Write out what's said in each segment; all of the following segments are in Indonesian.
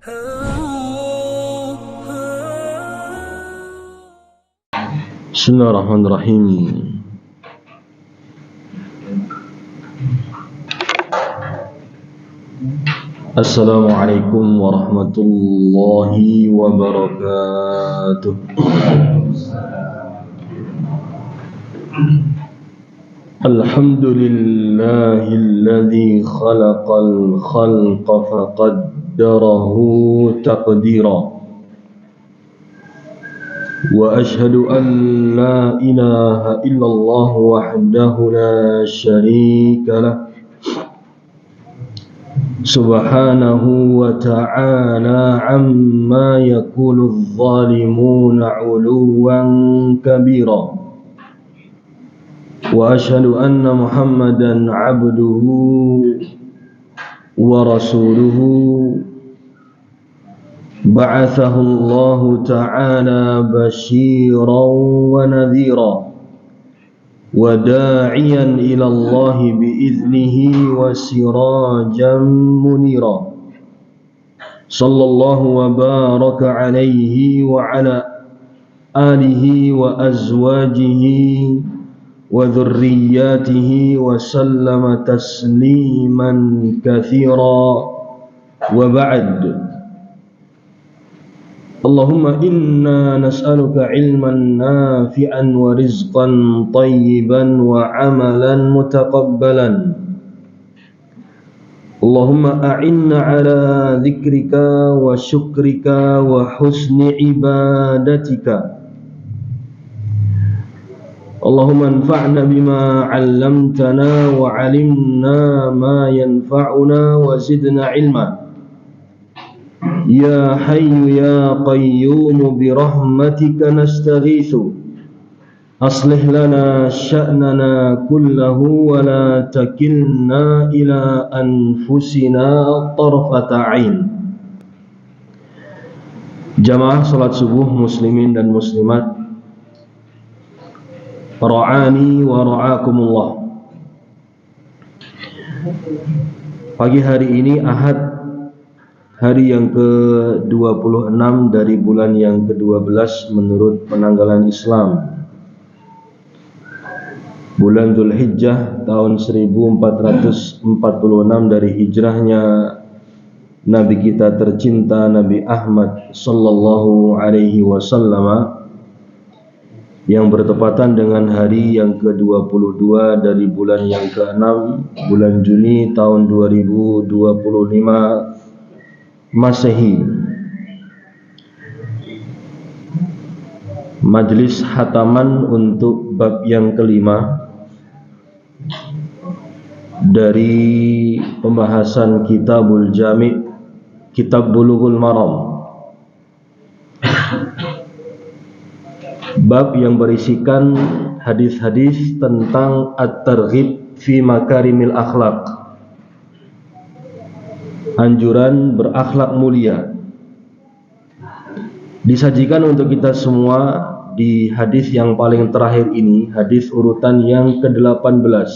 Bismillahirrahmanirrahim. Assalamualaikum warahmatullahi wabarakatuh. Alhamdulillahilladzi khalaqal khalqa faqaddarahu taqdira. Wa ashhadu an la ilaha illallah wahdahu la syarika lah. Subhanahu wa ta'ala amma yaqulu adh-dhalimuna 'uluwan kabira. Wa ashhadu anna Muhammadan 'abduhu wa rasuluhu ba'athahu Allah ta'ala basyiran wa nadhira wa da'iyan ila Allah bi'idhnihi wa sirajan munira. Sallallahu wa baraka alaihi wa ala alihi wa azwajihi wa dhurriyyatihi wa sallama tasliman katsira wa ba'd. Allahumma inna nas'aluka ilman nafi'an wa rizqan tayyiban wa amalan mutaqabbalan. Allahumma a'inna ala dzikrika wa syukrika wa husni ibadatika. Allahumma anfa'na bima 'allamtana wa 'alimna ma yanfa'una wa zidna ilma. Ya Hayyu Ya Qayyum bi rahmatika nastaghitsu aslih lana sya'nana kullahu wa la takilna ila anfusina tarfata 'ain. Jamaah salat subuh muslimin dan muslimat ra'ani wa ra'akumullah. Pagi hari ini Ahad, hari yang ke-26 dari bulan yang ke-12 menurut penanggalan Islam, bulan Dzulhijjah tahun 1446 dari hijrahnya Nabi kita tercinta Nabi Ahmad sallallahu alaihi wasallam, yang bertepatan dengan hari yang ke-22 dari bulan yang ke-6 bulan Juni tahun 2025 Masehi. Majlis hataman untuk bab yang kelima dari pembahasan Kitabul Jami', Kitab Bulughul Maram. Bab yang berisikan hadis-hadis tentang at-targhib fi makarimil akhlaq, anjuran berakhlak mulia, disajikan untuk kita semua di hadis yang paling terakhir ini, hadis urutan yang ke-18.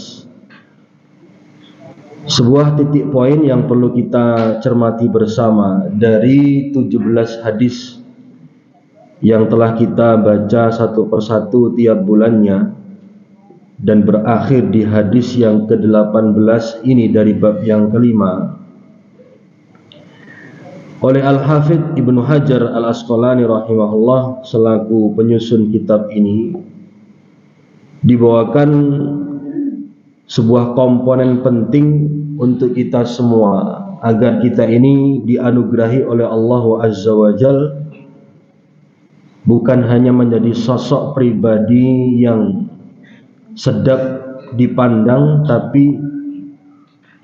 Sebuah titik poin yang perlu kita cermati bersama dari 17 hadis yang telah kita baca satu persatu tiap bulannya dan berakhir di hadis yang ke-18 ini dari bab yang kelima. Oleh Al-Hafidh Ibnu Hajar Al-Asqalani rahimahullah selaku penyusun kitab ini, dibawakan sebuah komponen penting untuk kita semua agar kita ini dianugerahi oleh Allah Azza wa Jalla bukan hanya menjadi sosok pribadi yang sedap dipandang, tapi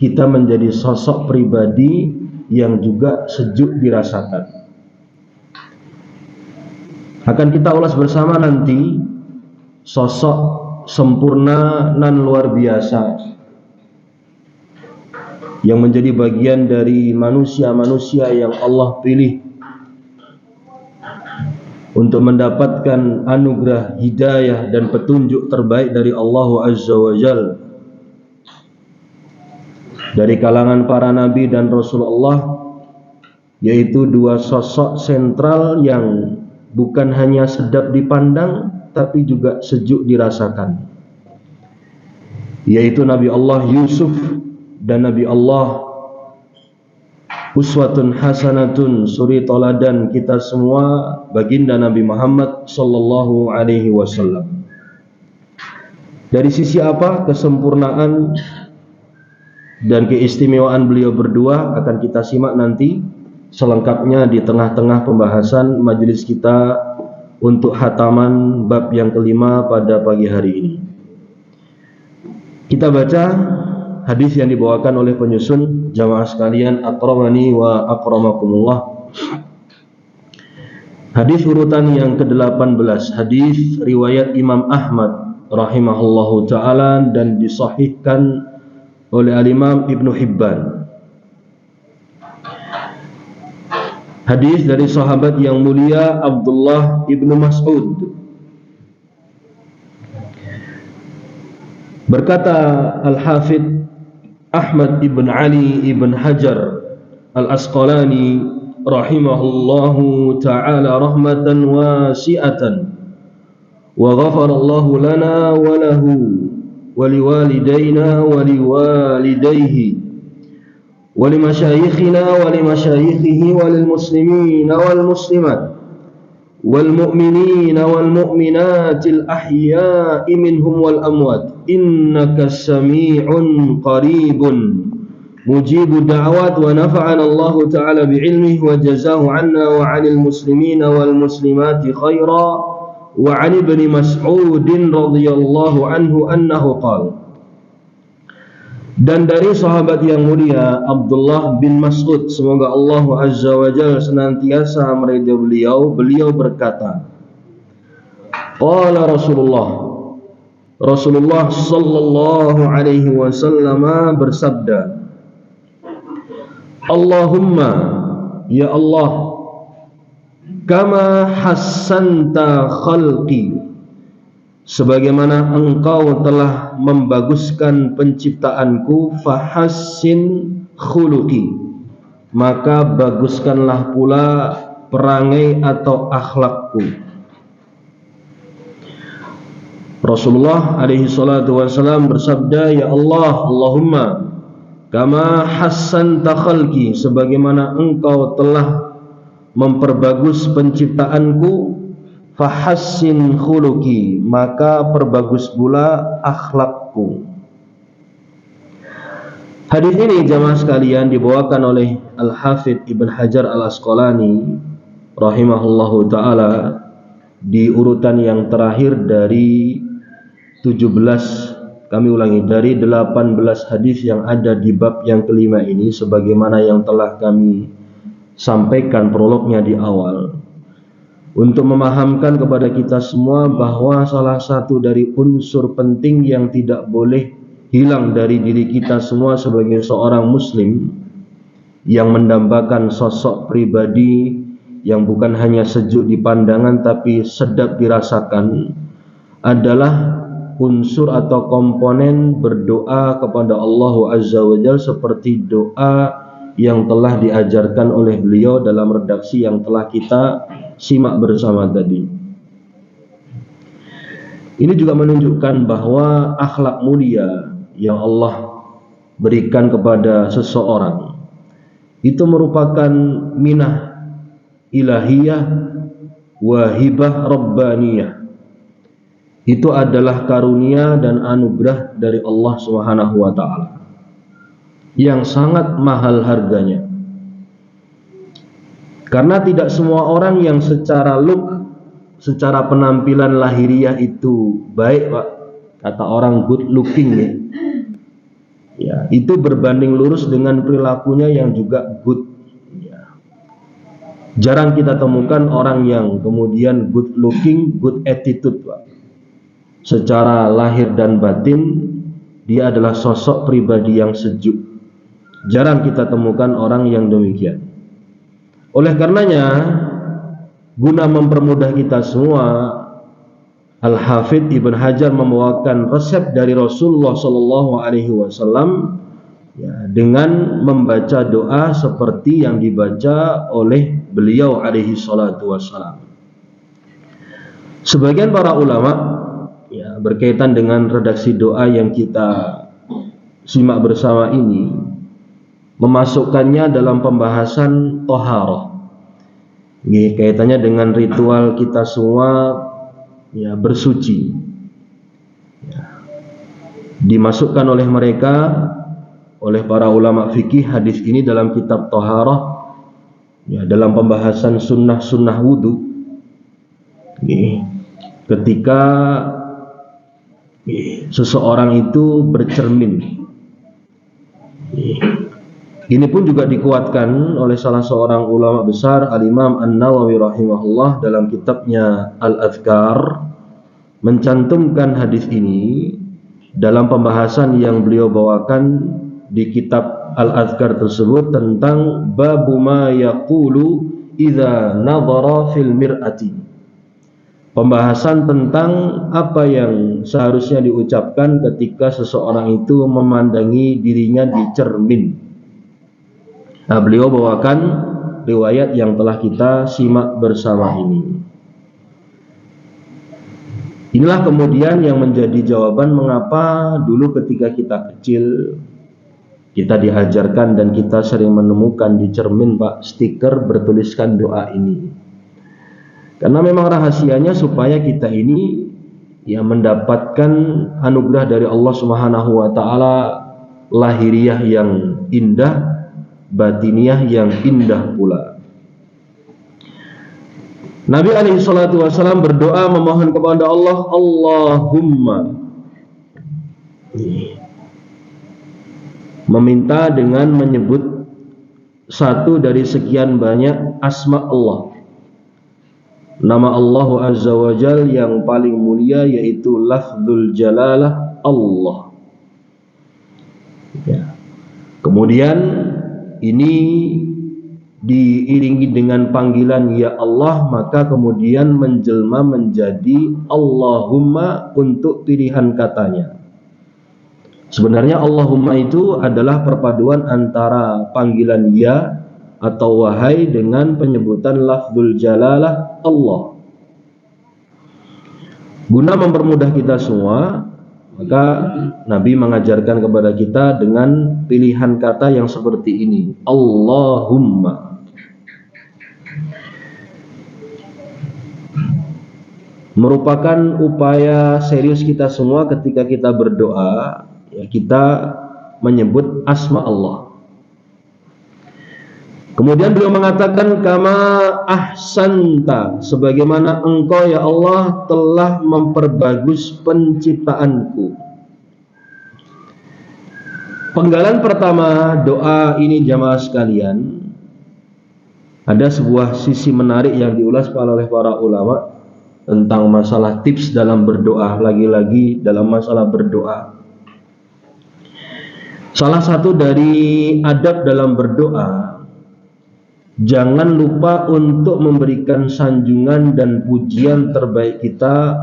kita menjadi sosok pribadi yang juga sejuk dirasakan. Akan kita ulas bersama nanti sosok sempurna nan luar biasa yang menjadi bagian dari manusia-manusia yang Allah pilih untuk mendapatkan anugerah hidayah dan petunjuk terbaik dari Allah Azza wa Jalla. Dari kalangan para nabi dan Rasulullah yaitu dua sosok sentral yang bukan hanya sedap dipandang tapi juga sejuk dirasakan, yaitu Nabi Allah Yusuf dan Nabi Allah uswatun hasanatun, suri toladan kita semua, baginda Nabi Muhammad sallallahu alaihi wasallam. Dari sisi apa kesempurnaan dan keistimewaan beliau berdua akan kita simak nanti selengkapnya di tengah-tengah pembahasan majelis kita untuk hataman bab yang kelima pada pagi hari ini. Kita baca hadis yang dibawakan oleh penyusun, jamaah sekalian, akramani wa akramakumullah. Hadis urutan yang ke-18, hadis riwayat Imam Ahmad rahimahullahu ta'ala dan disahihkan oleh al-Imam Ibnu Hibban. Hadis dari sahabat yang mulia Abdullah ibnu Mas'ud. Berkata Al-Hafidh Ahmad ibn Ali ibn Hajar Al-Asqalani rahimahullahu ta'ala rahmatan wasi'atan, wa ghafarallahu lana wa lahu wa liwalidayna wa liwalidayhi wa limasyayikhina wa limasyayikhihi wa lilmuslimina wal muslimat wal mu'minina wal mu'minatil ahya'i minhum wal amwat innaka sami'un qaribun mujibu da'wat wa nafa'ana Allahu ta'ala bi'ilmihi wa jazahu 'anna wa 'anil muslimina wal muslimati khaira. Wa 'an Ibni Mas'ud radhiyallahu anhu annahu qala. Dan dari sahabat yang mulia Abdullah bin Mas'ud, semoga Allah azza wa jalla senantiasa meridai beliau berkata, qala Rasulullah sallallahu alaihi wasallam bersabda, Allahumma, ya Allah, kama hassanta khalqi, sebagaimana engkau telah membaguskan penciptaanku, fahassin khuluqi, maka baguskanlah pula perangai atau akhlakku. Rasulullah alaihi salatu wasallam bersabda, ya Allah, Allahumma kama hassanta khalqi, sebagaimana engkau telah memperbagus penciptaanku, fahassin khuluqi, maka perbagus pula akhlakku. Hadis ini jamaah sekalian dibawakan oleh Al-Hafidh Ibn Hajar Al-Asqalani rahimahullahu ta'ala di urutan yang terakhir dari 17, kami ulangi, dari 18 hadis yang ada di bab yang kelima ini, sebagaimana yang telah kami sampaikan prolognya di awal, untuk memahamkan kepada kita semua bahwa salah satu dari unsur penting yang tidak boleh hilang dari diri kita semua sebagai seorang muslim yang mendambakan sosok pribadi yang bukan hanya sejuk di pandangan tapi sedap dirasakan adalah unsur atau komponen berdoa kepada Allah Azza wa Jalla, seperti doa yang telah diajarkan oleh beliau dalam redaksi yang telah kita simak bersama tadi. Ini juga menunjukkan bahwa akhlak mulia yang Allah berikan kepada seseorang itu merupakan minah ilahiyah wa hibah rabbaniyah. Itu adalah karunia dan anugerah dari Allah Subhanahu wa ta'ala yang sangat mahal harganya. Karena tidak semua orang yang secara secara penampilan lahiriah itu baik, Pak. Kata orang good looking ya. Ya, itu berbanding lurus dengan perilakunya yang juga good. Ya. Jarang kita temukan orang yang kemudian good looking, good attitude, Pak. Secara lahir dan batin dia adalah sosok pribadi yang sejuk. Jarang kita temukan orang yang demikian. Oleh karenanya, guna mempermudah kita semua, Al-Hafidh Ibn Hajar membawakan resep dari Rasulullah SAW ya, dengan membaca doa seperti yang dibaca oleh beliau alaihi salatu wassalam. Sebagian para ulama ya, berkaitan dengan redaksi doa yang kita simak bersama ini memasukkannya dalam pembahasan toharoh. Ini kaitannya dengan ritual kita semua ya, bersuci. Ya. Dimasukkan oleh mereka, oleh para ulama fikih, hadis ini dalam kitab toharoh ya, dalam pembahasan sunnah-sunnah wudhu. Ketika seseorang itu bercermin, ini pun juga dikuatkan oleh salah seorang ulama besar, Al-Imam An-Nawawi rahimahullah, dalam kitabnya Al-Adhkar, mencantumkan hadis ini dalam pembahasan yang beliau bawakan di kitab Al-Adhkar tersebut tentang babu ma yaqulu idza nadhara fil mir'ati. Pembahasan tentang apa yang seharusnya diucapkan ketika seseorang itu memandangi dirinya di cermin. Nah, beliau bawakan riwayat yang telah kita simak bersama ini. Inilah kemudian yang menjadi jawaban mengapa dulu ketika kita kecil kita diajarkan dan kita sering menemukan di cermin Pak stiker bertuliskan doa ini. Karena memang rahasianya supaya kita ini ya mendapatkan anugerah dari Allah Subhanahu wa taala, lahiriah yang indah, batiniah yang indah pula. Nabi alaihi salatu wasallam berdoa memohon kepada Allah, Allahumma, meminta dengan menyebut satu dari sekian banyak asma Allah. Nama Allah Azza wa Jal yang paling mulia yaitu lafzul jalalah Allah. Ya. Kemudian ini diiringi dengan panggilan ya Allah, maka kemudian menjelma menjadi Allahumma untuk pilihan katanya. Sebenarnya Allahumma itu adalah perpaduan antara panggilan ya atau wahai dengan penyebutan lafzul jalalah Allah. Guna mempermudah kita semua, maka Nabi mengajarkan kepada kita dengan pilihan kata yang seperti ini, Allahumma. Merupakan upaya serius kita semua ketika kita berdoa, ya, kita menyebut asma Allah. Kemudian beliau mengatakan kama ahsanta, sebagaimana engkau ya Allah telah memperbagus penciptaanku. Penggalan pertama doa ini jamaah sekalian, ada sebuah sisi menarik yang diulas oleh para ulama tentang masalah tips dalam berdoa, lagi-lagi dalam masalah berdoa. Salah satu dari adab dalam berdoa, jangan lupa untuk memberikan sanjungan dan pujian terbaik kita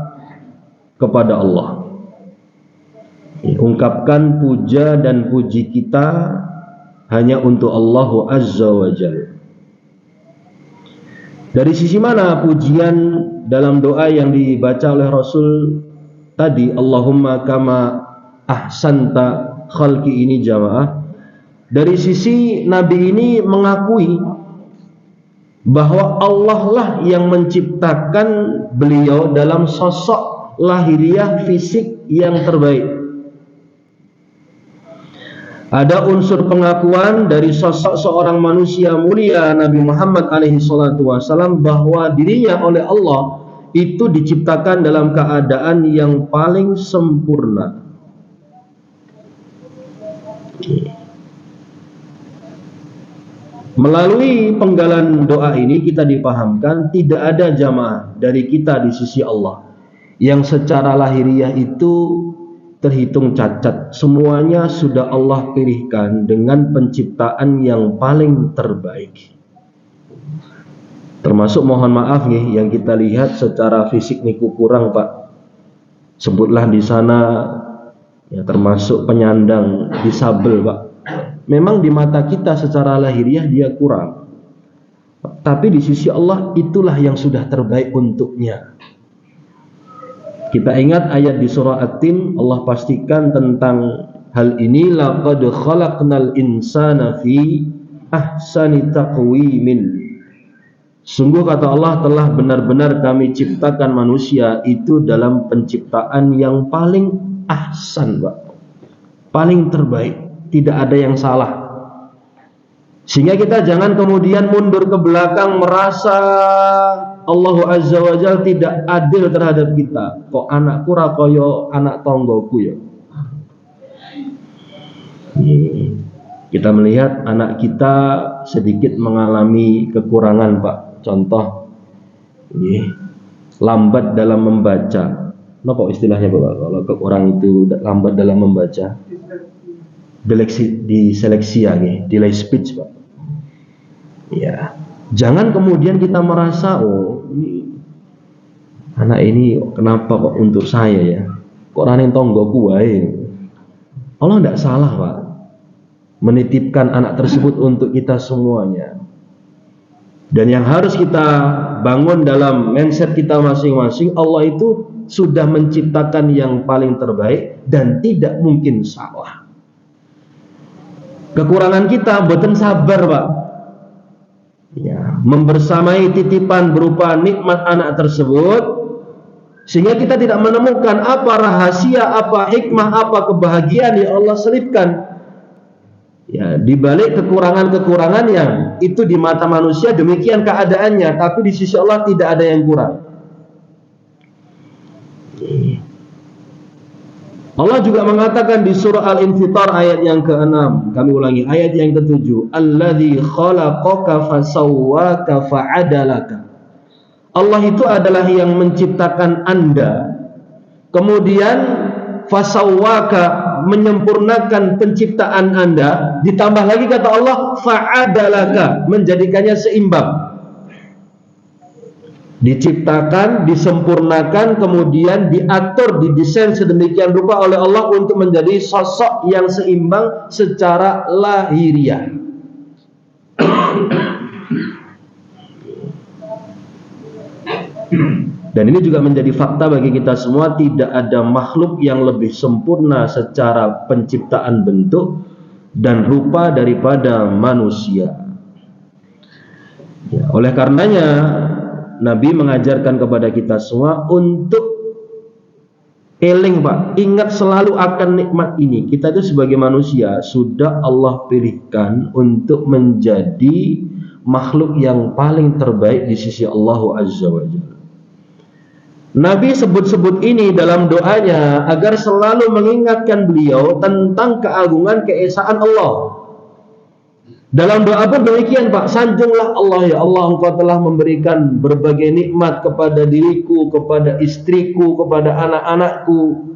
kepada Allah. Ungkapkan puja dan puji kita hanya untuk Allah Azza wa Jalla. Dari sisi mana pujian dalam doa yang dibaca oleh Rasul tadi, Allahumma kama ahsanta khalqi ini jamaah? Dari sisi Nabi ini mengakui bahwa Allah lah yang menciptakan beliau dalam sosok lahiriah fisik yang terbaik. Ada unsur pengakuan dari sosok seorang manusia mulia Nabi Muhammad alaihi salatu wasallam bahwa dirinya oleh Allah itu diciptakan dalam keadaan yang paling sempurna. Melalui penggalan doa ini kita dipahamkan tidak ada jamaah dari kita di sisi Allah yang secara lahiriah itu terhitung cacat. Semuanya sudah Allah pilihkan dengan penciptaan yang paling terbaik. Termasuk mohon maaf nih yang kita lihat secara fisik niku kurang Pak. Sebutlah di sana ya termasuk penyandang disabel Pak. Memang di mata kita secara lahiriah dia kurang, tapi di sisi Allah itulah yang sudah terbaik untuknya. Kita ingat ayat di surah At-Tin, Allah pastikan tentang hal ini, laqad khalaqnal insana fi ahsani taqwimin. Sungguh kata Allah, telah benar-benar kami ciptakan manusia itu dalam penciptaan yang paling ahsan, Pak. Paling terbaik, tidak ada yang salah. Sehingga kita jangan kemudian mundur ke belakang merasa Allah Azza wa Jalla tidak adil terhadap kita. Kok anakku ra kaya anak tonggoku ya. Kita melihat anak kita sedikit mengalami kekurangan, Pak. Contoh, lambat dalam membaca. Apa istilahnya, Pak? Kalau orang itu lambat dalam membaca, diseleksia, delay speech, Pak. Ya, jangan kemudian kita merasa, oh ini anak ini kenapa kok untuk saya ya? Kok raning tonggoku wae. Allah tidak salah, Pak, menitipkan anak tersebut untuk kita semuanya. Dan yang harus kita bangun dalam mindset kita masing-masing, Allah itu sudah menciptakan yang paling terbaik dan tidak mungkin salah. Kekurangan kita boten sabar, Pak. Ya, membersamai titipan berupa nikmat anak tersebut, sehingga kita tidak menemukan apa rahasia, apa hikmah, apa kebahagiaan yang Allah selipkan. Ya, di balik kekurangan-kekurangan yang itu di mata manusia demikian keadaannya, tapi di sisi Allah tidak ada yang kurang. Allah juga mengatakan di surah Al-Infitar ayat yang ke-6, kami ulangi ayat yang ke-7, alladzi khalaqaka fasawwaka fa'adalaka. Allah itu adalah yang menciptakan Anda, kemudian fasawwaka, menyempurnakan penciptaan Anda, ditambah lagi kata Allah fa'adalaka, menjadikannya seimbang. Diciptakan, disempurnakan, kemudian diatur, didesain sedemikian rupa oleh Allah untuk menjadi sosok yang seimbang secara lahiriah. Dan ini juga menjadi fakta bagi kita semua, tidak ada makhluk yang lebih sempurna secara penciptaan bentuk dan rupa daripada manusia. Ya, oleh karenanya Nabi mengajarkan kepada kita semua untuk eling, Pak, ingat selalu akan nikmat ini. Kita itu sebagai manusia sudah Allah pilihkan untuk menjadi makhluk yang paling terbaik di sisi Allah Azza wa Jalla. Nabi sebut-sebut ini dalam doanya agar selalu mengingatkan beliau tentang keagungan keesaan Allah. Dalam doa pun demikian, Pak, sanjunglah Allah, ya Allah, Engkau telah memberikan berbagai nikmat kepada diriku, kepada istriku, kepada anak-anakku.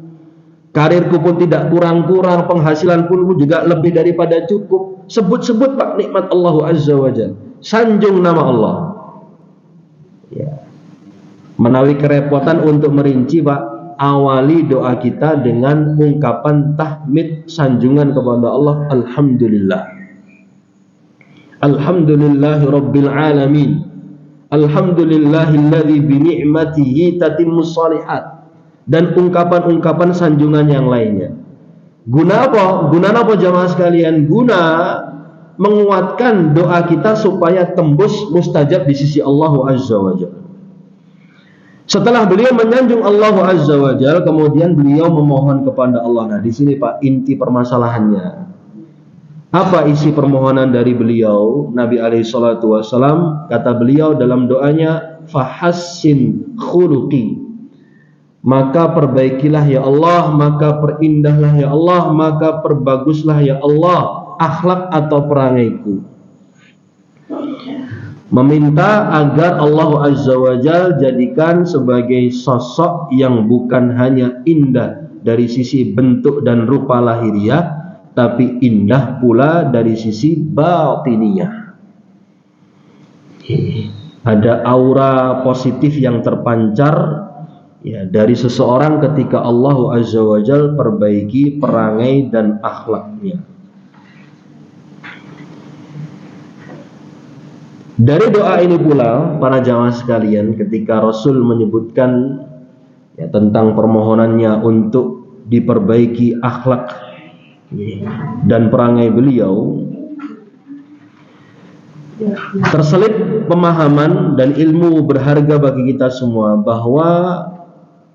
Karirku pun tidak kurang-kurang, penghasilan pun juga lebih daripada cukup. Sebut-sebut, Pak, nikmat Allah Azza wa Jalla. Sanjung nama Allah. Ya. Menawi kerepotan untuk merinci, Pak, awali doa kita dengan ungkapan tahmid, sanjungan kepada Allah. Alhamdulillah, alhamdulillahi rabbil alamin, alhamdulillahilladzi bini'matihi tatimmus shalihat, dan ungkapan-ungkapan sanjungan yang lainnya. Guna apa? Guna apa jamaah sekalian? Guna menguatkan doa kita supaya tembus mustajab di sisi Allah Azza wa Jalla. Setelah beliau menyanjung Allah Azza wa Jalla, kemudian beliau memohon kepada Allah. Nah, di sini, Pak, inti permasalahannya. Apa isi permohonan dari beliau? Nabi alaihi salatu wasalam, kata beliau dalam doanya, fahassin khuluqi, maka perbaikilah ya Allah, maka perindahlah ya Allah, maka perbaguslah ya Allah akhlak atau perangaiku. Meminta agar Allah Azza wa Jalla jadikan sebagai sosok yang bukan hanya indah dari sisi bentuk dan rupa lahiriah, tapi indah pula dari sisi batiniyah. Ada aura positif yang terpancar, ya, dari seseorang ketika Allah Azza wa Jalla perbaiki perangai dan akhlaknya. Dari doa ini pula para jamaah sekalian, ketika Rasul menyebutkan tentang permohonannya untuk diperbaiki akhlak dan perangai beliau, terselip pemahaman dan ilmu berharga bagi kita semua bahwa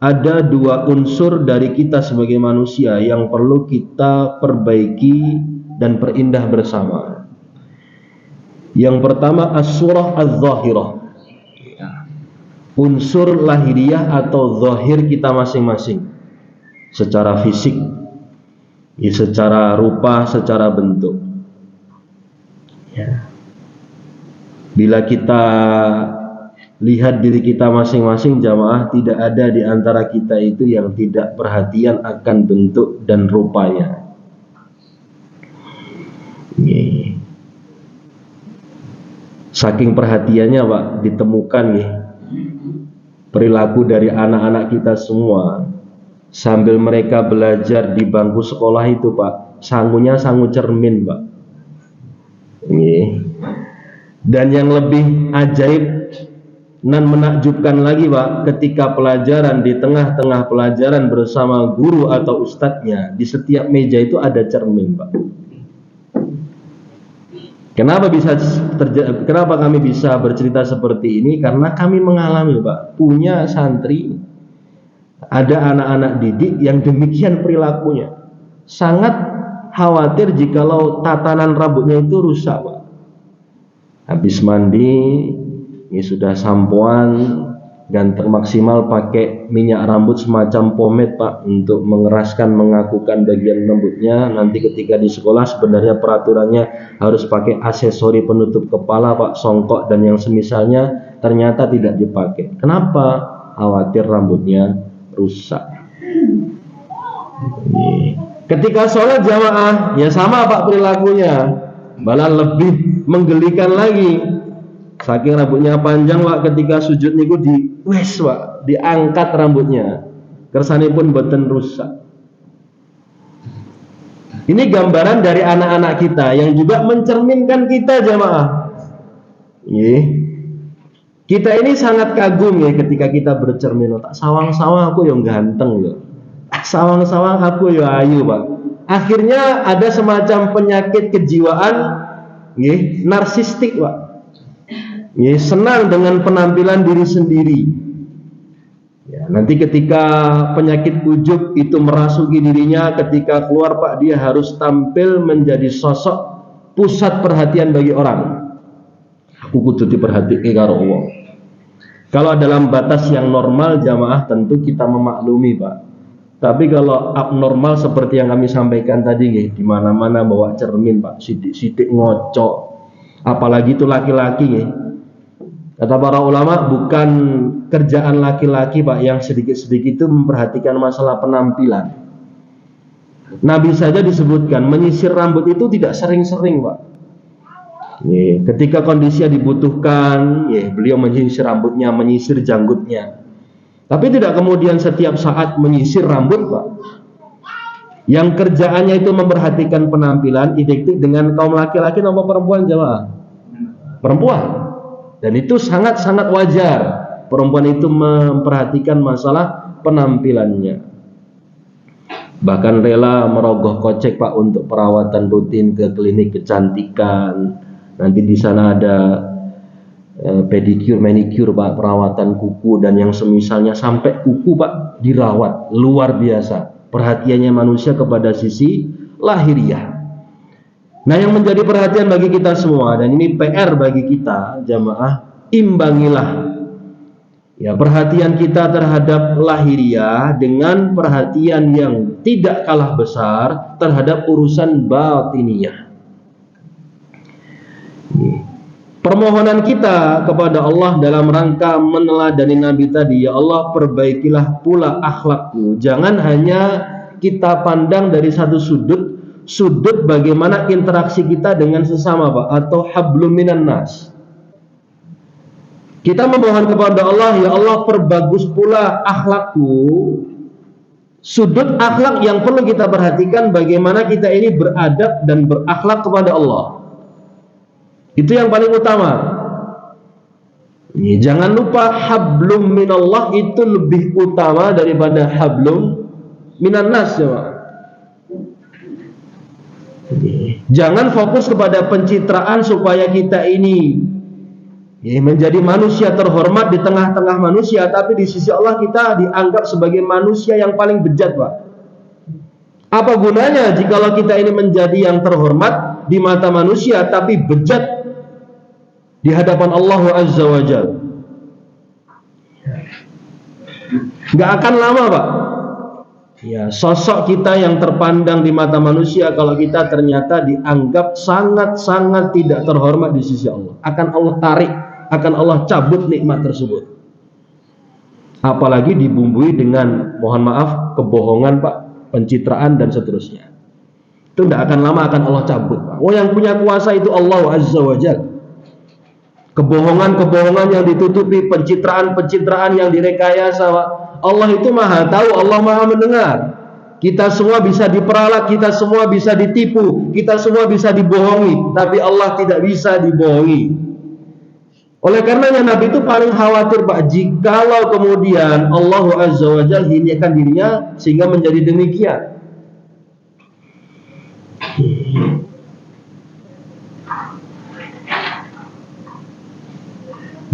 ada dua unsur dari kita sebagai manusia yang perlu kita perbaiki dan perindah bersama. Yang pertama as-surah az-zahirah, unsur lahiriah atau zahir kita masing-masing, secara fisik, secara rupa, secara bentuk. Bila kita lihat diri kita masing-masing jamaah, tidak ada di antara kita itu yang tidak perhatian akan bentuk dan rupanya. Saking perhatiannya Pak, ditemukan perilaku dari anak-anak kita semua sambil mereka belajar di bangku sekolah itu Pak, sangunya sangu cermin Pak. Dan yang lebih ajaib dan menakjubkan lagi Pak, ketika pelajaran, di tengah-tengah pelajaran bersama guru atau ustadznya, di setiap meja itu ada cermin Pak. Kenapa kami bisa bercerita seperti ini? Karena kami mengalami Pak, punya santri, ada anak-anak didik yang demikian perilakunya. Sangat khawatir jikalau tatanan rambutnya itu rusak Pak. Habis mandi, ini sudah sampoan, ganteng maksimal pakai minyak rambut semacam pomade Pak, untuk mengeraskan, mengakukan bagian rambutnya. Nanti ketika di sekolah sebenarnya peraturannya harus pakai aksesori penutup kepala Pak, songkok dan yang semisalnya, ternyata tidak dipakai. Kenapa? Khawatir rambutnya rusak. Ketika sholat jamaah, ya sama Pak perilakunya, malah lebih menggelikan lagi. Saking rambutnya panjang Pak, ketika sujud niku Pak, diangkat rambutnya, kersanipun boten rusak. Ini gambaran dari anak-anak kita yang juga mencerminkan kita jamaah. Kita ini sangat kagum ketika kita bercermin. Tak sawang-sawang aku yang ganteng loh, sawang-sawang aku ya ayu Pak. Akhirnya ada semacam penyakit kejiwaan narsistik Pak. Senang dengan penampilan diri sendiri. Nanti ketika penyakit ujub itu merasuki dirinya, ketika keluar Pak, dia harus tampil menjadi sosok pusat perhatian bagi orang. Aku kudu diperhatikan karo Allah. Kalau dalam batas yang normal jamaah tentu kita memaklumi Pak. Tapi kalau abnormal seperti yang kami sampaikan tadi, di mana-mana bawa cermin Pak, sidik-sidik ngocok. Apalagi itu laki-laki Kata para ulama, bukan kerjaan laki-laki Pak yang sedikit-sedikit itu memperhatikan masalah penampilan. Nabi saja disebutkan menyisir rambut itu tidak sering-sering Pak. Ketika kondisinya dibutuhkan, beliau menyisir rambutnya, menyisir janggutnya. Tapi tidak kemudian setiap saat menyisir rambut Pak. Yang kerjaannya itu memperhatikan penampilan, identik dengan kaum laki-laki atau perempuan jamaah? Perempuan. Dan itu sangat-sangat wajar perempuan itu memperhatikan masalah penampilannya. Bahkan rela merogoh kocek Pak untuk perawatan rutin ke klinik kecantikan. Nanti di sana ada pedicure, manicure Pak, perawatan kuku dan yang semisalnya, sampai kuku Pak dirawat luar biasa. Perhatiannya manusia kepada sisi lahiriah. Nah, yang menjadi perhatian bagi kita semua, dan ini PR bagi kita jamaah, imbangilah perhatian kita terhadap lahiriah dengan perhatian yang tidak kalah besar terhadap urusan batiniyah. Permohonan kita kepada Allah dalam rangka meneladani Nabi tadi, ya Allah perbaikilah pula akhlakku. Jangan hanya kita pandang dari satu sudut bagaimana interaksi kita dengan sesama Pak, atau hablum minan nas. Kita memohon kepada Allah, ya Allah perbagus pula akhlakku. Sudut akhlak yang perlu kita perhatikan, bagaimana kita ini beradab dan berakhlak kepada Allah. Itu yang paling utama. Jangan lupa hablum minallah itu lebih utama daripada hablum minan nas, ya. Jangan fokus kepada pencitraan supaya kita ini menjadi manusia terhormat di tengah-tengah manusia, tapi di sisi Allah kita dianggap sebagai manusia yang paling bejat, Pak. Apa gunanya jikalau kita ini menjadi yang terhormat di mata manusia tapi bejat di hadapan Allah Azza wa Jalla? Gak akan lama, Pak. Ya, sosok kita yang terpandang di mata manusia kalau kita ternyata dianggap sangat-sangat tidak terhormat di sisi Allah. Akan Allah tarik, akan Allah cabut nikmat tersebut. Apalagi dibumbui dengan, mohon maaf, kebohongan, Pak, pencitraan dan seterusnya. Itu tidak akan lama akan Allah cabut, Pak. Oh, yang punya kuasa itu Allah Azza wa Jalla. Kebohongan-kebohongan yang ditutupi, pencitraan-pencitraan yang direkayasa, Pak. Allah itu maha tahu, Allah maha mendengar. Kita semua bisa diperalat, kita semua bisa ditipu, kita semua bisa dibohongi, tapi Allah tidak bisa dibohongi. Oleh karenanya Nabi itu paling khawatir, Pak, jikalau kemudian Allah Azza wa Jalla hinakan dirinya sehingga menjadi demikian.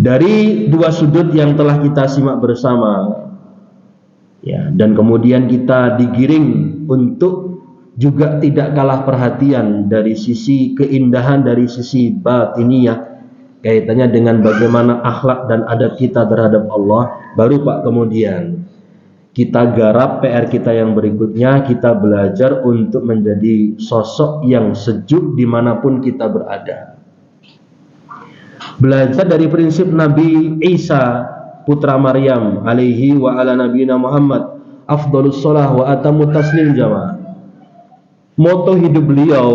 Dari dua sudut yang telah kita simak bersama, ya, dan kemudian kita digiring untuk juga tidak kalah perhatian dari sisi keindahan, dari sisi batiniyah, kaitannya dengan bagaimana akhlak dan adab kita terhadap Allah. Baru, Pak, kemudian kita garap PR kita yang berikutnya, kita belajar untuk menjadi sosok yang sejuk dimanapun kita berada. Belajar dari prinsip Nabi Isa putra Maryam alaihi wa ala nabiyina Muhammad afdhalus shalah wa atamut taslim, jamaah. Moto hidup beliau,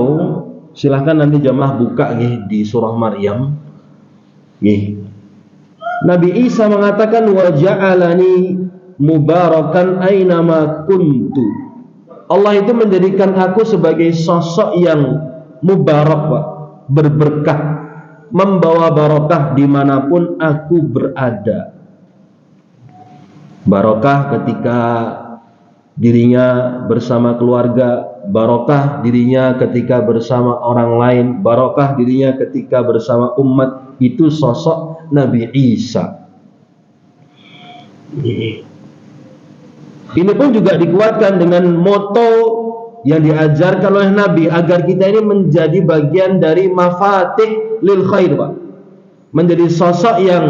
silahkan nanti jamaah buka di surah Maryam. Nabi Isa mengatakan wa ja'alani mubarakan ainama kuntu. Allah itu menjadikan aku sebagai sosok yang mubarak, Pak, berberkah, membawa barokah dimanapun aku berada. Barokah ketika dirinya bersama keluarga, barokah dirinya ketika bersama orang lain, barokah dirinya ketika bersama umat. Itu sosok Nabi Isa. Ini pun juga dikuatkan dengan moto yang diajarkan oleh Nabi agar kita ini menjadi bagian dari mafatih lil khair, Pak. Menjadi sosok yang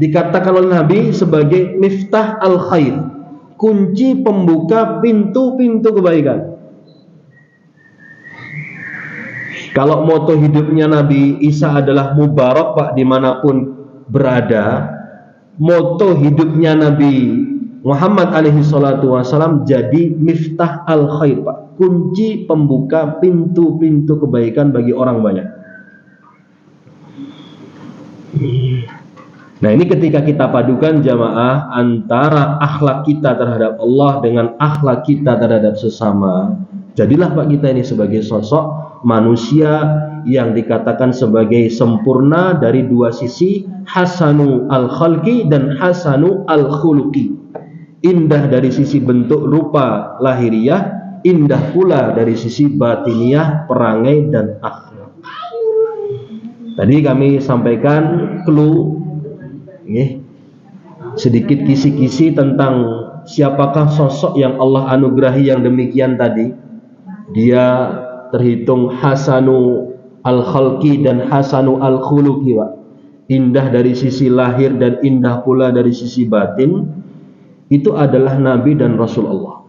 dikatakan oleh Nabi sebagai miftah al khair, kunci pembuka pintu-pintu kebaikan. Kalau moto hidupnya Nabi Isa adalah mubarak, Pak, dimanapun berada, moto hidupnya Nabi Muhammad alaihi salatu wasalam jadi miftah al khair, Pak, kunci pembuka pintu-pintu kebaikan bagi orang banyak. Nah, ini ketika kita padukan jamaah antara akhlak kita terhadap Allah dengan akhlak kita terhadap sesama, jadilah, Pak, kita ini sebagai sosok manusia yang dikatakan sebagai sempurna dari dua sisi, hasanu al-khalqi dan hasanu al-khuluqi. Indah dari sisi bentuk rupa lahiriah, indah pula dari sisi batiniah, perangai dan akhlak. Tadi kami sampaikan clue, sedikit kisi-kisi tentang siapakah sosok yang Allah anugerahi yang demikian tadi. Dia terhitung hasanu al-khalqi dan hasanu al-khuluqi, Pak. Indah dari sisi lahir dan indah pula dari sisi batin. Itu adalah Nabi dan Rasulullah.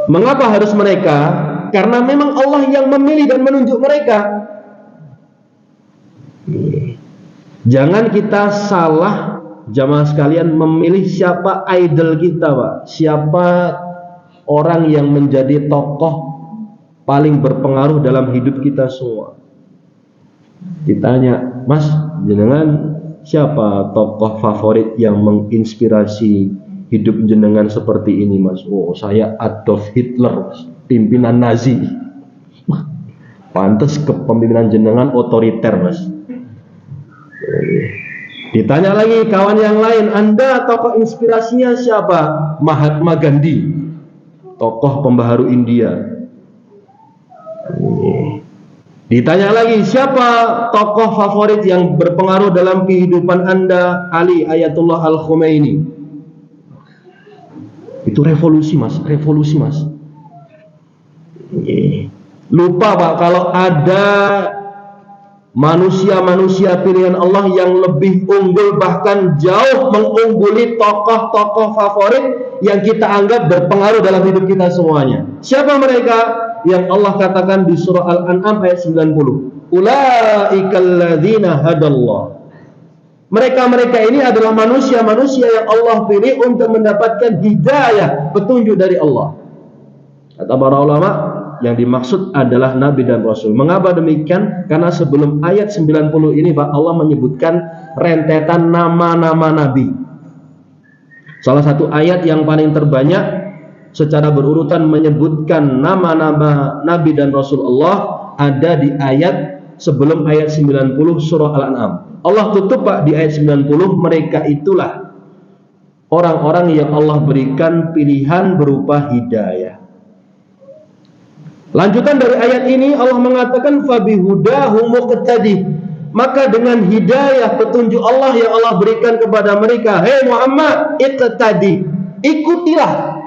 Mengapa harus mereka? Karena memang Allah yang memilih dan menunjuk mereka. Jangan kita salah, jamaah sekalian, memilih siapa idol kita, Pak. Siapa orang yang menjadi tokoh paling berpengaruh dalam hidup kita semua. Ditanya, Mas, jenengan siapa tokoh favorit yang menginspirasi hidup jenengan seperti ini, Mas? Oh, saya Adolf Hitler, pimpinan Nazi. Pantes kepemimpinan jenengan otoriter, Mas. Ditanya lagi kawan yang lain, Anda tokoh inspirasinya siapa? Mahatma Gandhi, tokoh pembaharu India. Ditanya lagi, siapa tokoh favorit yang berpengaruh dalam kehidupan Anda? Ali Ayatullah Al-Khomeini. Itu revolusi mas, revolusi mas. Lupa Pak, kalau ada manusia-manusia pilihan Allah yang lebih unggul, bahkan jauh mengungguli tokoh-tokoh favorit yang kita anggap berpengaruh dalam hidup kita semuanya. Siapa mereka? Yang Allah katakan di surah Al-An'am ayat 90. Ulaikal ladzina hadallah. Mereka-mereka ini adalah manusia-manusia yang Allah pilih untuk mendapatkan hidayah, petunjuk dari Allah. Kata para ulama, yang dimaksud adalah Nabi dan Rasul. Mengapa demikian? Karena sebelum ayat 90 ini Pak, Allah menyebutkan rentetan nama-nama Nabi. Salah satu ayat yang paling terbanyak secara berurutan menyebutkan nama-nama Nabi dan Rasul Allah ada di ayat sebelum ayat 90 surah Al-An'am. Allah tutup Pak di ayat 90, mereka itulah orang-orang yang Allah berikan pilihan berupa hidayah. Lanjutan dari ayat ini Allah mengatakan fabihudahu muqtadi, maka dengan hidayah petunjuk Allah yang Allah berikan kepada mereka, hei Muhammad, iqtadi, ikutilah.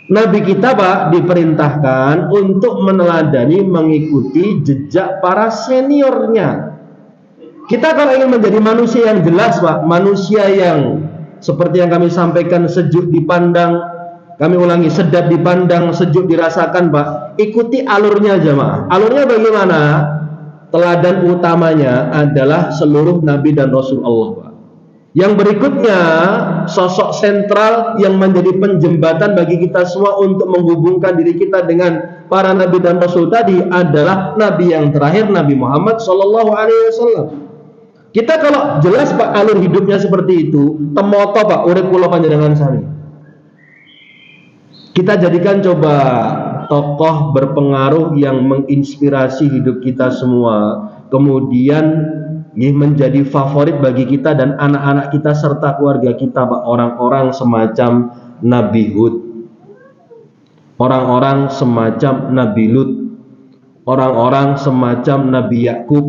Nabi kita Pak diperintahkan untuk meneladani, mengikuti jejak para seniornya. Kita kalau ingin menjadi manusia yang jelas Pak, manusia yang seperti yang kami sampaikan, sejuk dipandang, kami ulangi, sedap dipandang, sejuk dirasakan Pak, ikuti alurnya jamaah. Alurnya bagaimana? Teladan utamanya adalah seluruh Nabi dan Rasul Allah Pak. Yang berikutnya, sosok sentral yang menjadi penjembatan bagi kita semua untuk menghubungkan diri kita dengan para Nabi dan Rasul tadi adalah Nabi yang terakhir, Nabi Muhammad SAW. Kita kalau jelas Pak alur hidupnya seperti itu, temoto Pak, urip kula panjenengan sami. Kita jadikan coba tokoh berpengaruh yang menginspirasi hidup kita semua, kemudian menjadi favorit bagi kita dan anak-anak kita serta keluarga kita Pak. Orang-orang semacam Nabi Hud, orang-orang semacam Nabi Lut, orang-orang semacam Nabi Yakub,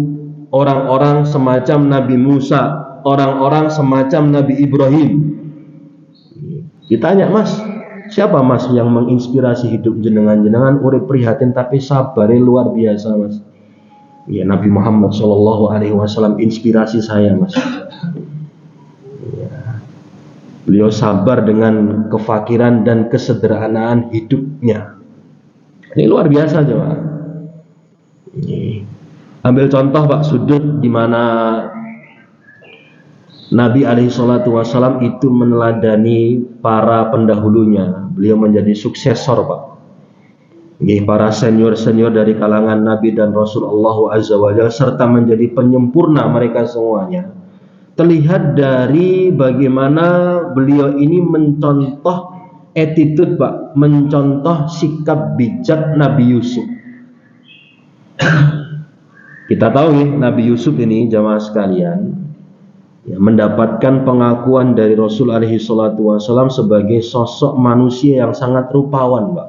orang-orang semacam Nabi Musa, orang-orang semacam Nabi Ibrahim. Ditanya, Mas, siapa Mas yang menginspirasi hidup jenengan urip prihatin tapi sabarnya luar biasa Mas? Ya, Nabi Muhammad SAW inspirasi saya Mas. Ya. Beliau sabar dengan kefakiran dan kesederhanaan hidupnya. Ini luar biasa coba. Ambil contoh Pak, sudut di mana Nabi SAW itu meneladani para pendahulunya. Beliau menjadi suksesor Pak. Para senior-senior dari kalangan Nabi dan Rasulullah Azza wa Jalla serta menjadi penyempurna mereka semuanya. Terlihat dari bagaimana beliau ini mencontoh attitude Pak, mencontoh sikap bijak Nabi Yusuf. Kita tahu nih, Nabi Yusuf ini jamaah sekalian ya, mendapatkan pengakuan dari Rasul alaihi salatu wasallam sebagai sosok manusia yang sangat rupawan Pak.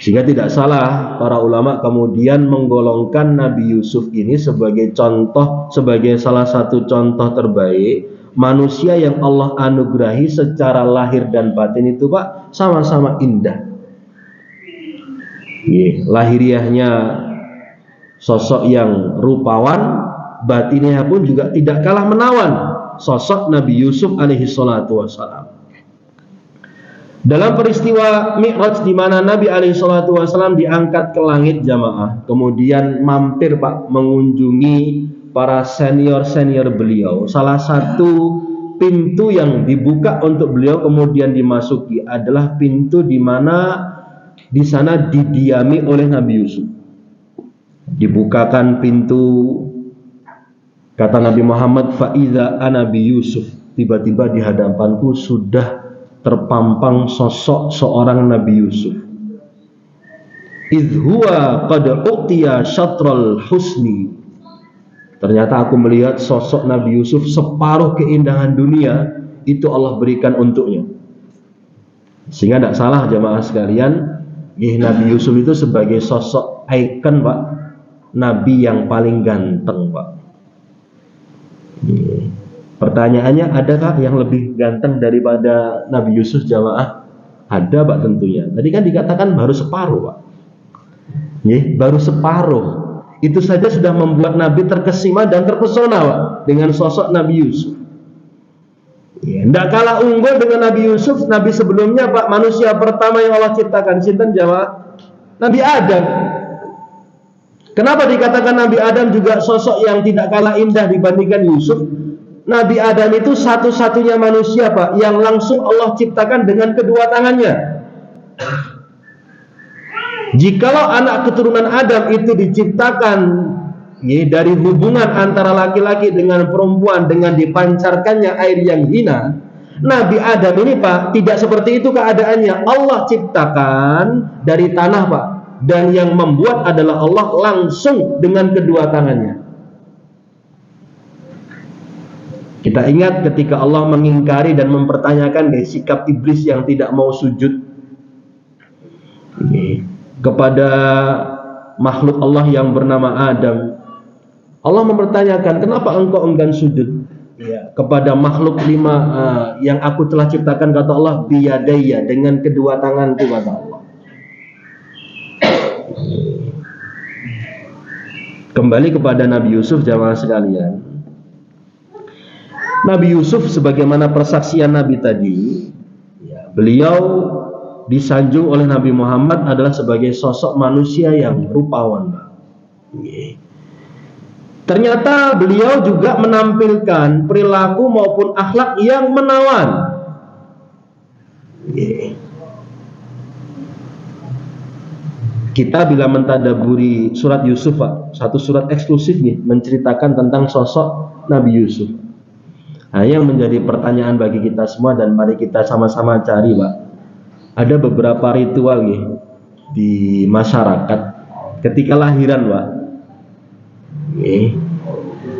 Sehingga tidak salah para ulama kemudian menggolongkan Nabi Yusuf ini sebagai contoh, sebagai salah satu contoh terbaik manusia yang Allah anugerahi secara lahir dan batin itu Pak sama-sama indah. Lahiriahnya sosok yang rupawan, batinnya pun juga tidak kalah menawan, sosok Nabi Yusuf alaihi salatu wassalam. Dalam peristiwa Mi'raj di mana Nabi alaihi salatu wassalam diangkat ke langit jamaah, kemudian mampir Pak mengunjungi para senior-senior beliau. Salah satu pintu yang dibuka untuk beliau kemudian dimasuki adalah pintu di mana di sana didiami oleh Nabi Yusuf. Dibukakan pintu, kata Nabi Muhammad, fa'idha anabi Yusuf, tiba-tiba di hadapanku sudah terpampang sosok seorang Nabi Yusuf. Idh huwa qad u'tiya syatral husni, Ternyata aku melihat sosok Nabi Yusuf, separuh keindahan dunia itu Allah berikan untuknya. Sehingga tidak salah jamaah sekalian, Nabi Yusuf itu sebagai sosok ikon, Pak, Nabi yang paling ganteng, Pak. Pertanyaannya, adakah yang lebih ganteng daripada Nabi Yusuf jamaah? Ada, Pak, tentunya. Tadi kan dikatakan baru separuh, Pak. Baru separuh. Itu saja sudah membuat Nabi terkesima dan terpesona, Pak, dengan sosok Nabi Yusuf. Tidak kalah unggul dengan Nabi Yusuf, Nabi sebelumnya, Pak, manusia pertama yang Allah ciptakan, sinten jamaah? Nabi Adam. Kenapa dikatakan Nabi Adam juga sosok yang tidak kalah indah dibandingkan Yusuf? Nabi Adam itu satu-satunya manusia, Pak, yang langsung Allah ciptakan dengan kedua tangannya. Jikalau anak keturunan Adam itu diciptakan dari hubungan antara laki-laki dengan perempuan dengan dipancarkannya air yang hina, Nabi Adam ini, Pak, tidak seperti itu keadaannya. Allah ciptakan dari tanah, Pak, dan yang membuat adalah Allah langsung dengan kedua tangannya. Kita ingat ketika Allah mengingkari dan mempertanyakan sikap iblis yang tidak mau sujud kepada makhluk Allah yang bernama Adam. Allah mempertanyakan, kenapa engkau enggan sujud kepada makhluk yang aku telah ciptakan, kata Allah, biyadaya, dengan kedua tanganku, kata Allah. Kembali kepada Nabi Yusuf jamaah sekalian. Nabi Yusuf sebagaimana persaksian Nabi tadi, beliau disanjung oleh Nabi Muhammad adalah sebagai sosok manusia yang rupawan. Ternyata beliau juga menampilkan perilaku maupun akhlak yang menawan. Kita bila mentadaburi surat Yusuf, Pak, satu surat eksklusif menceritakan tentang sosok Nabi Yusuf. Nah, yang menjadi pertanyaan bagi kita semua dan mari kita sama-sama cari, Pak. Ada beberapa ritual di masyarakat ketika lahiran, Pak.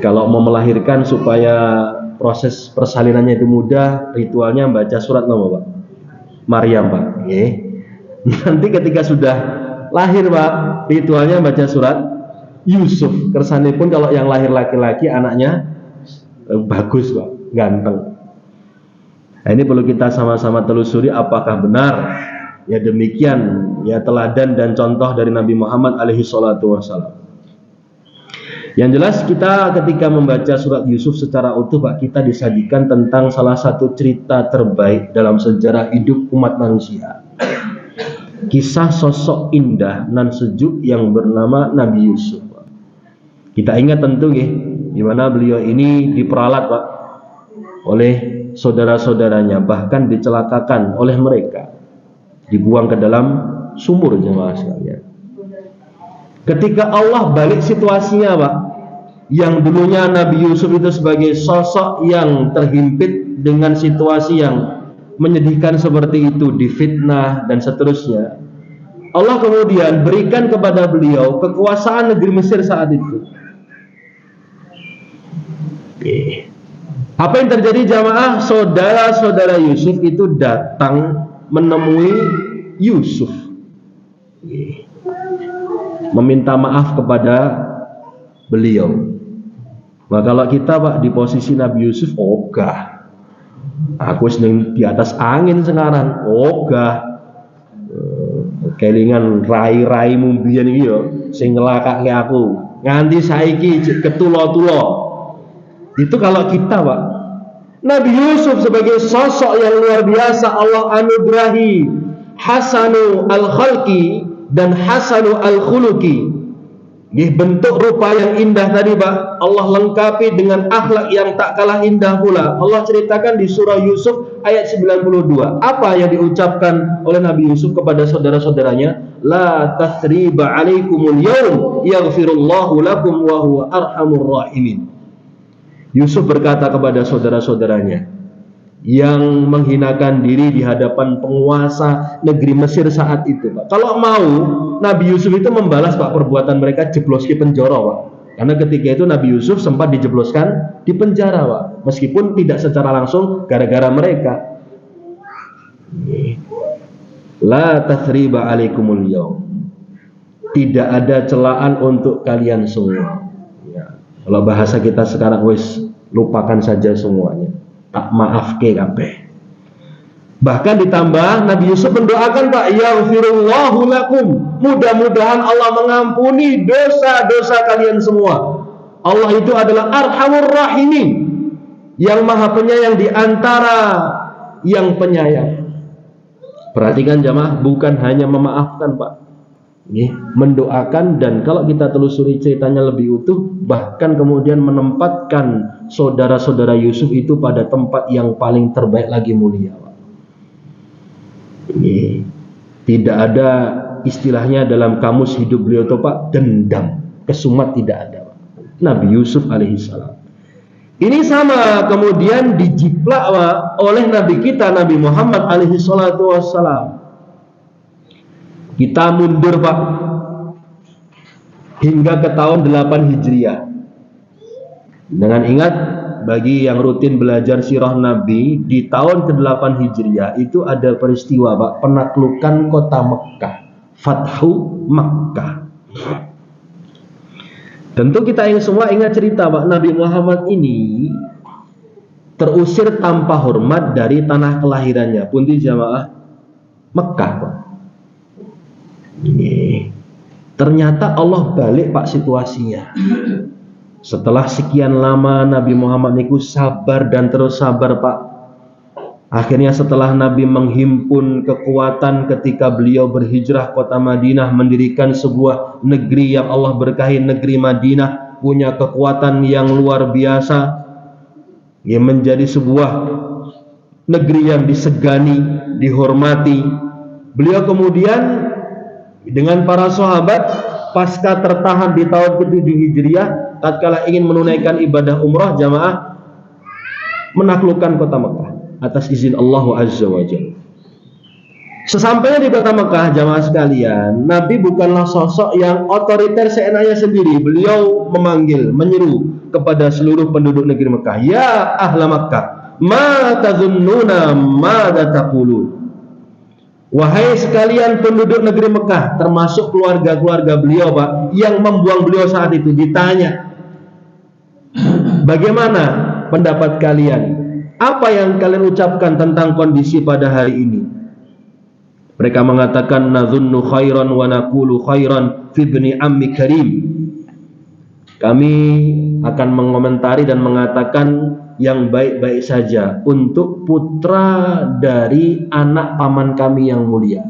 Kalau mau melahirkan supaya proses persalinannya itu mudah, ritualnya baca surat nama, Pak, Maryam, Pak. Nanti ketika sudah lahir, Pak, ritualnya baca surat Yusuf. Kersane pun kalau yang lahir laki-laki anaknya bagus, Pak, ganteng. Nah, ini perlu kita sama-sama telusuri apakah benar demikian teladan dan contoh dari Nabi Muhammad alaihi salatu wassalam. Yang jelas kita ketika membaca surat Yusuf secara utuh, Pak, kita disajikan tentang salah satu cerita terbaik dalam sejarah hidup umat manusia. Kisah sosok indah nan sejuk yang bernama Nabi Yusuf, Pak. Kita ingat tentu di mana beliau ini diperalat, Pak, oleh saudara-saudaranya, bahkan dicelakakan oleh mereka, dibuang ke dalam sumur jemaah sekalian. Ketika Allah balik situasinya, Pak, yang dulunya Nabi Yusuf itu sebagai sosok yang terhimpit dengan situasi yang menyedihkan seperti itu, difitnah dan seterusnya, Allah kemudian berikan kepada beliau kekuasaan negeri Mesir saat itu. Apa yang terjadi jamaah? Saudara-saudara Yusuf itu datang menemui Yusuf, meminta maaf kepada beliau. Nah, kalau kita, Pak, di posisi Nabi Yusuf, ogah, aku sedang di atas angin sekarang, ogah, kelingan rai-raimu biyen iki yo sing ngelakake aku nganti saiki ketulo-tulo. Itu kalau kita, Pak. Nabi Yusuf sebagai sosok yang luar biasa Allah anugerahi hasanu al-khalqi dan hasanu al-khuluqi. Bentuk rupa yang indah tadi, Pak, Allah lengkapi dengan akhlak yang tak kalah indah pula. Allah ceritakan di surah Yusuf ayat 92. Apa yang diucapkan oleh Nabi Yusuf kepada saudara-saudaranya? La tathriba alaikumul yawm yaghfirullahu lakum wa huwa arhamur rahimin. Yusuf berkata kepada saudara-saudaranya yang menghinakan diri di hadapan penguasa negeri Mesir saat itu, Pak. Kalau mau, Nabi Yusuf itu membalas, Pak, perbuatan mereka, jeblos ke penjara, Pak. Karena ketika itu Nabi Yusuf sempat dijebloskan di penjara, Pak. Meskipun tidak secara langsung gara-gara mereka. La tathriba alaikumul yaum. Tidak ada celaan untuk kalian semua. Ya. Kalau bahasa kita sekarang, wis lupakan saja semuanya. Tak maaf ke kabeh. Bahkan ditambah Nabi Yusuf mendoakan, Pak, yaghfirullahu lakum. Mudah-mudahan Allah mengampuni dosa-dosa kalian semua. Allah itu adalah Arhamur Rahimin, yang Maha Penyayang di antara yang penyayang. Perhatikan jamaah, bukan hanya memaafkan, Pak. Mendoakan, dan kalau kita telusuri ceritanya lebih utuh, bahkan kemudian menempatkan saudara-saudara Yusuf itu pada tempat yang paling terbaik lagi, mulia, Pak. Tidak ada istilahnya dalam kamus hidup beliau itu, Pak, dendam, kesumat, tidak ada, Pak. Nabi Yusuf alaihissalam. Ini sama kemudian dijiplak, Pak, oleh Nabi kita Nabi Muhammad alaihissalam. Kita mundur, Pak, hingga ke tahun 8 Hijriah. Dengan ingat, bagi yang rutin belajar sirah Nabi, di tahun ke-8 Hijriah itu ada peristiwa, Pak, penaklukan kota Mekah, Fathu Makkah. Tentu kita semua ingat cerita, Pak, Nabi Muhammad ini terusir tanpa hormat dari tanah kelahirannya, pundi jamaah, Mekah, Pak. Ternyata Allah balik, Pak, situasinya. Setelah sekian lama Nabi Muhammad niku sabar dan terus sabar, Pak. Akhirnya setelah Nabi menghimpun kekuatan ketika beliau berhijrah kota Madinah, mendirikan sebuah negeri yang Allah berkahi, negeri Madinah, punya kekuatan yang luar biasa, yang menjadi sebuah negeri yang disegani, dihormati. Beliau kemudian dengan para sahabat pasca tertahan di tahun ke-7 Hijriah, tatkala ingin menunaikan ibadah umrah, jamaah menaklukkan kota Mekah atas izin Allah Azza wa Jalla. Sesampainya di kota Mekah, jamaah sekalian, Nabi bukanlah sosok yang otoriter seenaknya sendiri. Beliau memanggil, menyeru kepada seluruh penduduk negeri Mekah, ya ahla Mekah, ma tazunnuna ma taqulun. Wahai sekalian penduduk negeri Mekah, termasuk keluarga-keluarga beliau, Pak, yang membuang beliau saat itu, ditanya, bagaimana pendapat kalian? Apa yang kalian ucapkan tentang kondisi pada hari ini? Mereka mengatakan, nazunnu khairan wa naqulu khairan fi ibni ammi karim. Kami akan mengomentari dan mengatakan yang baik-baik saja untuk putra dari anak paman kami yang mulia.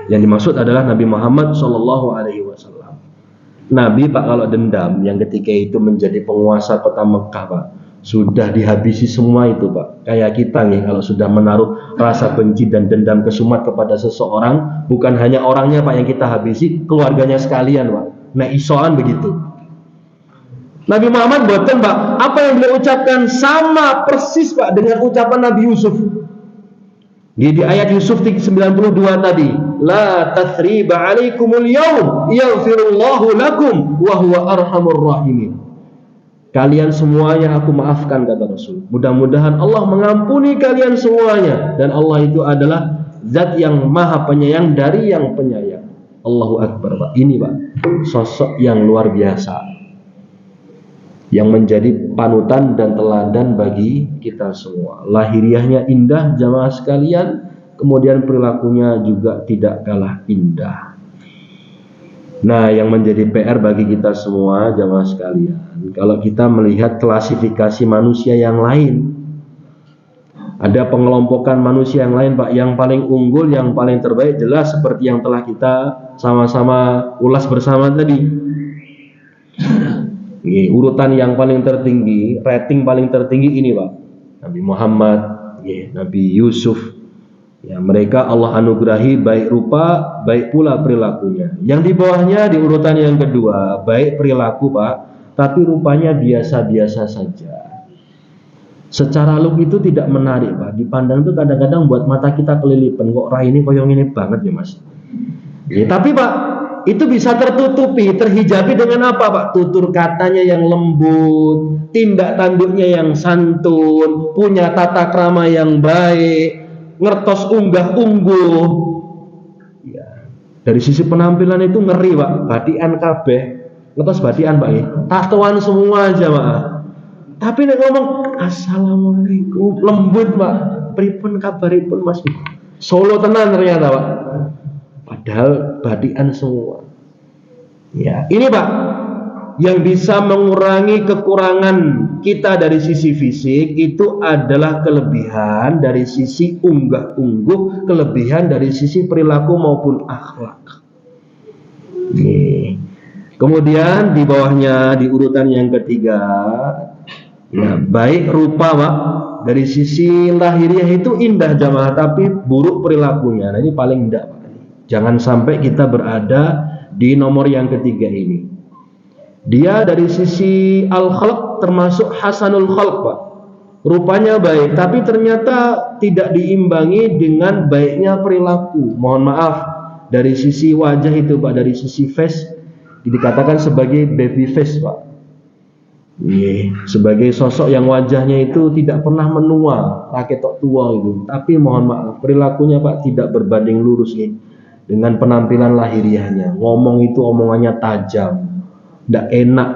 Yang dimaksud adalah Nabi Muhammad SAW. Nabi, Pak, kalau dendam yang ketika itu menjadi penguasa kota Mekah, Pak, sudah dihabisi semua itu, Pak. Kayak kita nih, kalau sudah menaruh rasa benci dan dendam kesumat kepada seseorang, bukan hanya orangnya, Pak, yang kita habisi, keluarganya sekalian, Pak. Nah, isoan begitu. Nabi Muhammad boten, Pak, apa yang beliau ucapkan sama persis, Pak, dengan ucapan Nabi Yusuf. Di ayat Yusuf 92 tadi, la tathriba alaikumul yaum yaghfirullahu lakum wa huwa arhamur rahimin. Kalian semuanya aku maafkan, kata Rasul. Mudah-mudahan Allah mengampuni kalian semuanya, dan Allah itu adalah zat yang maha penyayang dari yang penyayang. Allahu Akbar, Pak. Ini, Pak, sosok yang luar biasa, yang menjadi panutan dan teladan bagi kita semua. Lahiriahnya indah, jamaah sekalian, kemudian perilakunya juga tidak kalah indah. Nah, yang menjadi PR bagi kita semua, jamaah sekalian, kalau kita melihat klasifikasi manusia yang lain, ada pengelompokan manusia yang lain, Pak, yang paling unggul, yang paling terbaik, jelas seperti yang telah kita sama-sama ulas bersama tadi. Urutan yang paling tertinggi, rating paling tertinggi ini, Pak, Nabi Muhammad, Nabi Yusuf. Ya, mereka Allah anugerahi baik rupa, baik pula perilakunya. Yang di bawahnya di urutan yang kedua, baik perilaku, Pak, tapi rupanya biasa-biasa saja. Secara look itu tidak menarik, Pak. Dipandang itu kadang-kadang buat mata kita kelilipan. Kok Rai ini koyong ini banget ya, Mas. Ya, tapi, Pak, itu bisa tertutupi, terhijabi dengan apa Pak? Tutur katanya yang lembut, tindak tanduknya yang santun, punya tata krama yang baik, ngertos unggah-ungguh. Ya. Dari sisi penampilan itu ngeri Pak, badian kabeh. Ngertos badian Pak ya? Tatoan semua jamaah. Tapi nek ngomong assalamualaikum, lembut Pak. Pripun kabaripun Mas? Solo tenan ternyata Pak. Padahal badian semua. Ya, ini Pak yang bisa mengurangi kekurangan kita dari sisi fisik itu adalah kelebihan dari sisi unggah-ungguh, kelebihan dari sisi perilaku maupun akhlak. Nih. Kemudian di bawahnya di urutan yang ketiga, ya, baik rupa Pak, dari sisi lahiriah itu indah jamaah, tapi buruk perilakunya. Nah ini paling indah Pak. Jangan sampai kita berada di nomor yang ketiga ini. Dia dari sisi al-khalq termasuk hasanul khalq Pak. Rupanya baik, tapi ternyata tidak diimbangi dengan baiknya perilaku. Mohon maaf, dari sisi wajah itu Pak, dari sisi face dikatakan sebagai baby face Pak. Sebagai sosok yang wajahnya itu tidak pernah menua, raketok tua itu. Tapi mohon maaf, perilakunya Pak tidak berbanding lurus dengan penampilan lahiriahnya. Ngomong itu omongannya tajam, tidak enak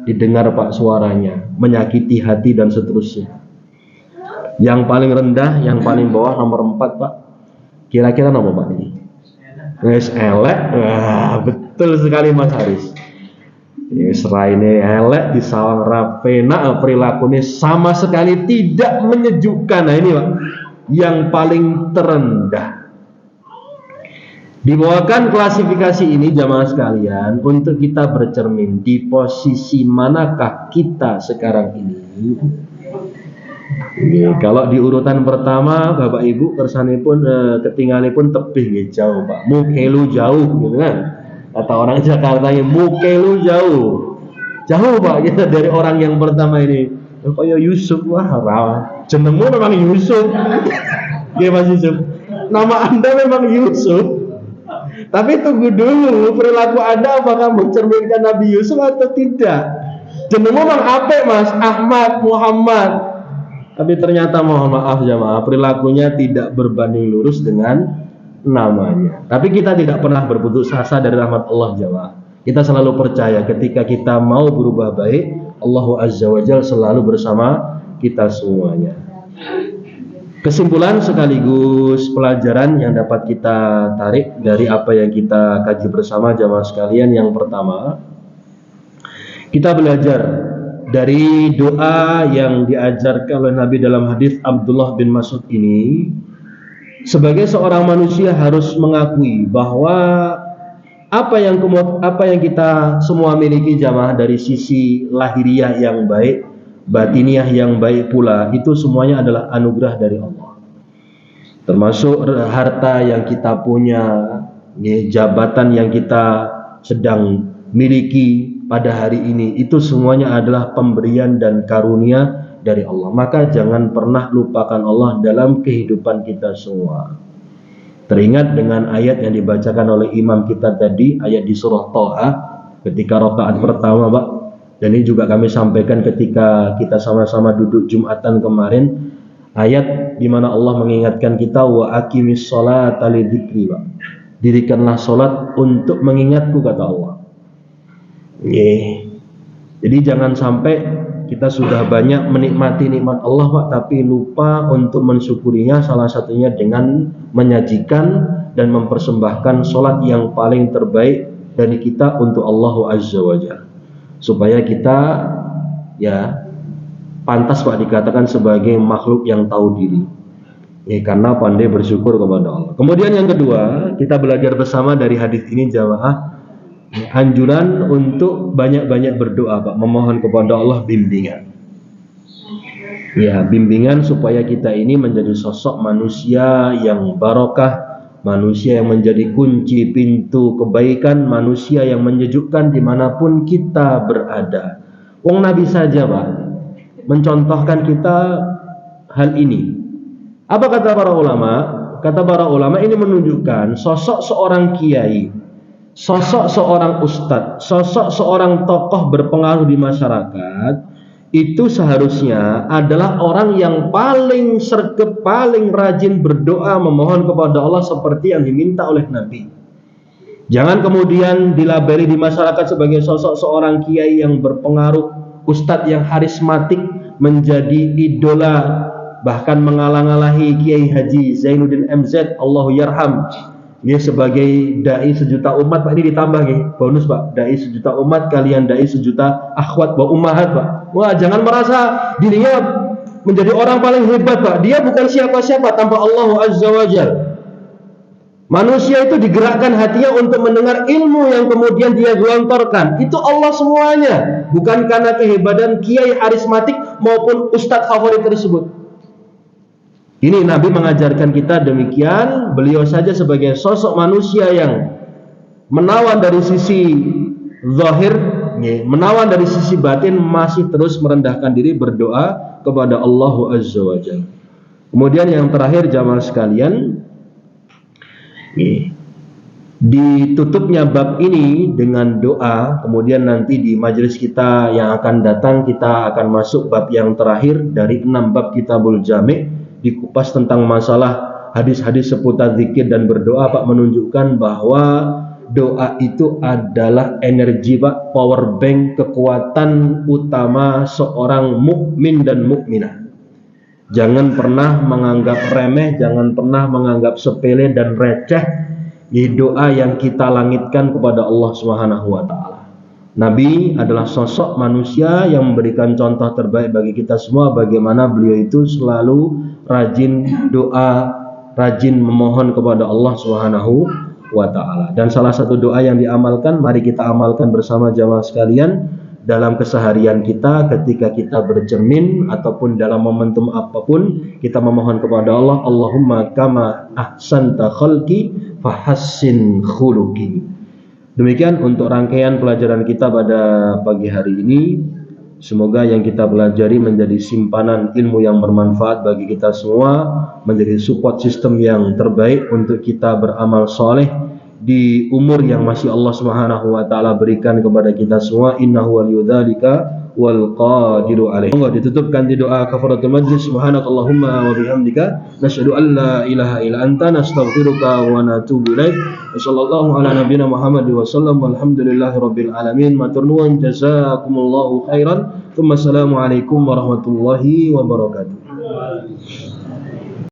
didengar Pak suaranya, menyakiti hati dan seterusnya. Yang paling rendah, yang paling bawah nomor 4 Pak. Kira-kira nomor Pak ini? Wes elek. Wah, betul sekali Mas Haris. Seraine elek di sawang rapena, perilakunya sama sekali tidak menyejukkan. Nah ini Pak, yang paling terendah. Dibawakan klasifikasi ini jamaah sekalian untuk kita bercermin di posisi manakah kita sekarang ini. Kalau di urutan pertama Bapak Ibu kersanipun ketinggalipun tebih jauh Pak, mukelu jauh gitu kan. Kata orang Jakarta ini mukelu jauh. Jauh Pak kita dari orang yang pertama ini. Kayak Yusuf, wah rawa. Jenengmu memang Yusuf. Ya Mas Yusuf. Nama Anda memang Yusuf. Tapi tunggu dulu, perilaku Anda apakah mencerminkan Nabi Yusuf atau tidak? Jenengmu memang apik Mas, Ahmad, Muhammad. Tapi ternyata mohon maaf jamaah, perilakunya tidak berbanding lurus dengan namanya. Tapi kita tidak pernah berputus asa dari rahmat Allah jamaah. Kita selalu percaya ketika kita mau berubah baik, Allah Azza wa Jalla selalu bersama kita semuanya. Kesimpulan sekaligus pelajaran yang dapat kita tarik dari apa yang kita kaji bersama jamaah sekalian. Yang pertama, kita belajar dari doa yang diajarkan oleh Nabi dalam hadis Abdullah bin Mas'ud ini. Sebagai seorang manusia harus mengakui bahwa apa yang kita semua miliki jamaah dari sisi lahiriah yang baik, batiniah yang baik pula, itu semuanya adalah anugerah dari Allah. Termasuk harta yang kita punya, jabatan yang kita sedang miliki pada hari ini, itu semuanya adalah pemberian dan karunia dari Allah. Maka jangan pernah lupakan Allah dalam kehidupan kita semua. Teringat dengan ayat yang dibacakan oleh imam kita tadi, ayat di surah Thaha ketika rakaat pertama Pak. Dan ini juga kami sampaikan ketika kita sama-sama duduk Jumatan kemarin, ayat di mana Allah mengingatkan kita wa aqimis sholata lidzikri Pak. Dirikanlah salat untuk mengingatku kata Allah. Jadi jangan sampai kita sudah banyak menikmati nikmat Allah Pak, tapi lupa untuk mensyukurinya, salah satunya dengan menyajikan dan mempersembahkan salat yang paling terbaik dari kita untuk Allah Azza wa Jalla. Supaya kita ya pantas Pak dikatakan sebagai makhluk yang tahu diri, karena pandai bersyukur kepada Allah. Kemudian yang kedua, kita belajar bersama dari hadis ini jamaah, anjuran untuk banyak-banyak berdoa Pak, memohon kepada Allah bimbingan. Ya, bimbingan supaya kita ini menjadi sosok manusia yang barokah, manusia yang menjadi kunci pintu kebaikan, manusia yang menyejukkan dimanapun kita berada. Wong Nabi saja Pak mencontohkan kita hal ini. Apa kata para ulama? Kata para ulama ini menunjukkan sosok seorang kiai, sosok seorang ustadz, sosok seorang tokoh berpengaruh di masyarakat itu seharusnya adalah orang yang paling sergap, paling rajin berdoa memohon kepada Allah seperti yang diminta oleh Nabi. Jangan kemudian dilabeli di masyarakat sebagai sosok seorang kiai yang berpengaruh, ustadz yang karismatik, menjadi idola, bahkan mengalang-alahi Kiai Haji Zainuddin MZ Allahu yarham. Dia sebagai dai sejuta umat, Pak, ini ditambah nih, bonus Pak, dai sejuta umat kalian dai sejuta akhwat wa ummahat, Pak. Wah, jangan merasa dirinya menjadi orang paling hebat, Pak. Dia bukan siapa-siapa tanpa Allah Azza wa Jalla. Manusia itu digerakkan hatinya untuk mendengar ilmu yang kemudian dia gelontorkan. Itu Allah semuanya, bukan karena kehebatan kiai karismatik maupun ustadz favorit tersebut. Ini Nabi mengajarkan kita demikian. Beliau saja sebagai sosok manusia yang menawan dari sisi zahir, menawan dari sisi batin, masih terus merendahkan diri berdoa kepada Allah Azza wa Jalla. Kemudian yang terakhir jamaah sekalian, ditutupnya bab ini dengan doa. Kemudian nanti di majelis kita yang akan datang kita akan masuk bab yang terakhir dari 6 bab Kitabul Jami', dikupas tentang masalah hadis-hadis seputar zikir dan berdoa. Pak, menunjukkan bahwa doa itu adalah energi, Pak, power bank, kekuatan utama seorang mukmin dan mukminah. Jangan pernah menganggap remeh, jangan pernah menganggap sepele dan receh di doa yang kita langitkan kepada Allah Subhanahu wa taala. Nabi adalah sosok manusia yang memberikan contoh terbaik bagi kita semua, bagaimana beliau itu selalu rajin doa, rajin memohon kepada Allah Subhanahu wa taala. Dan salah satu doa yang diamalkan, mari kita amalkan bersama jamaah sekalian dalam keseharian kita, ketika kita bercermin ataupun dalam momentum apapun, kita memohon kepada Allah, Allahumma kama ahsanta khalqi fahassin khuluqi. Demikian untuk rangkaian pelajaran kita pada pagi hari ini. Semoga yang kita pelajari menjadi simpanan ilmu yang bermanfaat bagi kita semua, menjadi support system yang terbaik untuk kita beramal soleh di umur yang masih Allah Subhanahu wa taala berikan kepada kita semua. Innahu waliyudzalika wal qadiru alaih. Monggo ditutupkan di doa kafaratul majlis. Subhanakallahumma wa bihamdika nasyhadu an la ilaha illa anta nastaghfiruka wa natubu ilaik. Wassallallahu ala nabiyyina Muhammad wa sallam walhamdulillahi rabbil alamin. Matur nuwun, jazakumullahu khairan. Assalamualaikum warahmatullahi wabarakatuh.